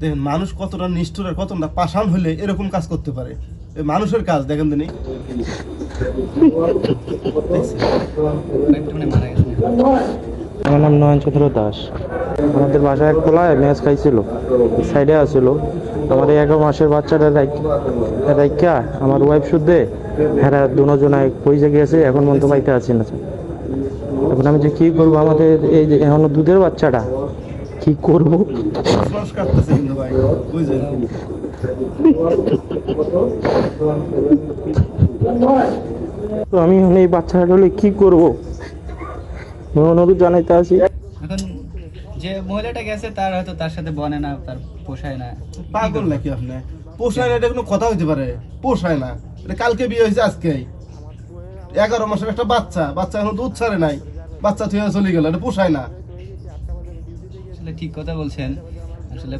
দেখেন মানুষ কতটা নিষ্ঠুর আর কতটা পাষাণ হলে এরকম কাজ করতে পারে। মানুষের কাজ দেখেন তিনি। আমার নাম নয়নচন্দ্র দাস। আমাদের বাসায় এক পোলায় ম্যাচ খাইছিল, সাইডে আসছিল। আমার এই 11 মাসের বাচ্চাটা রাইখা আমার ওয়াইফ শুদ্ধে হ্যাঁ দুজনায় পয়সা গিয়েছে, এখন মতো পাইতে আছি না। এখন আমি যে কি করবো, আমাদের এই যে এখনো দুধের বাচ্চাটা কি করবো? মানুষ কাটতেছে কিন্তু ভাই, বুঝলেন? তো আমি এখন এই বাচ্চাটা হলে কি করবো, অনুরোধ জানাইতে আছি। এখন যে মহিলাটা গেছে তার হয়তো তার সাথে বনে না, তার পোষায় না। পাগল নাকি আপনি? পোষায় না এটা কোনো কথা হইতে পারে? পোষায় না, এটা কালকে বিয়ে হয়েছে, আজকে 11 মাসের একটা বাচ্চা, বাচ্চা এখন দুধ ছাড়ে নাই, বাচ্চা থেকে চলে গেল, এটা পোষায় না। আসলে ঠিক কথা বলছেন। আসলে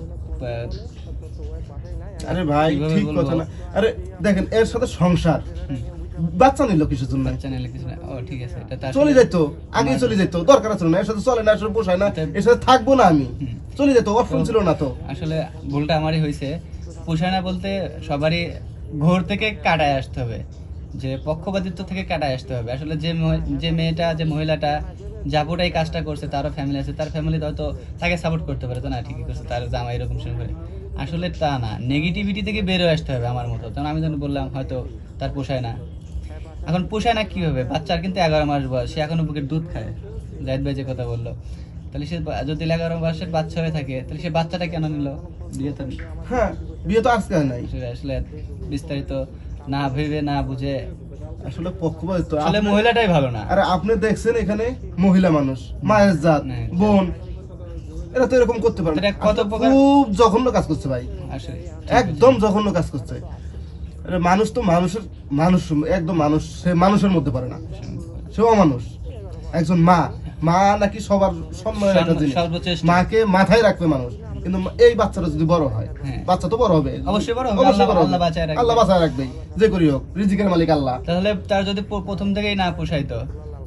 আরে ভাই কিভাবে ঠিক বলবো? কথা না। আরে দেখেন এর সাথে সংসার, বাচ্চা নিল কিসের জন্য? বাচ্চা নিলে কিছু না। ও ঠিক আছে, এটা তার চলে যাইতো, আগেই চলে যাইতো, দরকার আছে না, এর সাথে চলে না, এর সাথে পোষায় না, এর সাথে থাকবো না আমি, চলে যেত, অপশন ছিল না তো। আসলে ভুলটা আমারই হয়েছে। পোষায় না বলতে সবারই ঘর থেকে কাটায় আসতে হবে, যে পক্ষপাতিত্ব থেকে কাটায় আসতে হবে। আসলে যে মেয়েটা, যে মহিলাটা যাবোটাই কাজটা করছে, তারও ফ্যামিলি আছে, তার ফ্যামিলি হয়তো তাকে সাপোর্ট করতে পারে, তো না ঠিকই করছে, তার জামাই এরকম শুরু করে। আসলে তা না, নেগেটিভিটি থেকে বেরোয় আসতে হবে আমার মতো। কারণ আমি যখন বললাম হয়তো তার পোষায় না, এখন পোষায় না কিভাবে? বাচ্চার কিন্তু 11 মাস বয়স, সে এখনো বুকের দুধ খায়। জাহিদ ভাই যে কথা বললো, তাহলে সে যদি 11 মাসের বাচ্চা হয়ে থাকে, তাহলে সে বাচ্চাটা কেন নিল? বিয়ে তো হ্যাঁ, বিয়ে তো আজকে হয় নাই। আসলে বিস্তারিত না ভেবে না বুঝে, আসলে পক্ষপাতিত্ব, আসলে মহিলাটাই ভালো না। আরে আপনি দেখছেন এখানে মহিলা মানুষ, মায়ের জাত, বোন, এরা তো এরকম করতে পারে না। এটা কত প্রকার খুব জঘন্য কাজ করছে ভাই, আসলে একদম জঘন্য কাজ করছে। আরে মানুষ তো মানুষের মানুষ, একদম মানুষ, সে মানুষের মধ্যে পারে না, সেও মানুষ। একজন মা, মা নাকি সবার সম্মানের একটা জিনিস, সর্বশ্রেষ্ঠ। মাকে মাথায় রাখবে মানুষ। কিন্তু এই বাচ্চাটা যদি বড় হয়, হ্যাঁ। বাচ্চা তো বড় হবে, অবশ্যই বড় হবে, অবশ্যই বড় হবে। আল্লাহ বাঁচায় রাখবে। আল্লাহ বাঁচায় রাখবে, যে করি হোক, রিজিকের মালিক আল্লাহ। তাহলে তার যদি প্রথম থেকেই না পোষাইতো,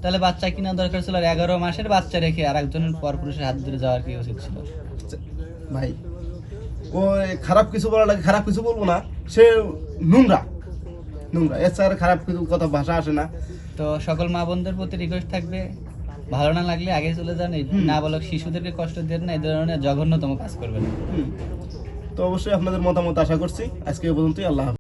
তাহলে বাচ্চা কিনা দরকার ছিল? আর 11 মাসের বাচ্চা রেখে আর একজনের পরপুরুষের হাত ধরে যাওয়ার কি উচিত ছিল? ভাই ও খারাপ কিছু বলার লাগে, খারাপ কিছু বলবো না, সে নোংরা, নোংরা, এর ছাড়া খারাপ কিছু কথা ভাষা আসে না। তো সকল মা বোনদের প্রতি রিকোয়েস্ট থাকবে, ভালো না লাগলে আগে চলে যান। এই নাবালক শিশুদেরকে কষ্ট দেন না, এই ধরনের জঘন্যতম কাজ করবেন। তো অবশ্যই আপনাদের মতামত আশা করছি। আজকে এই পর্যন্তই, আল্লাহ হাফেজ।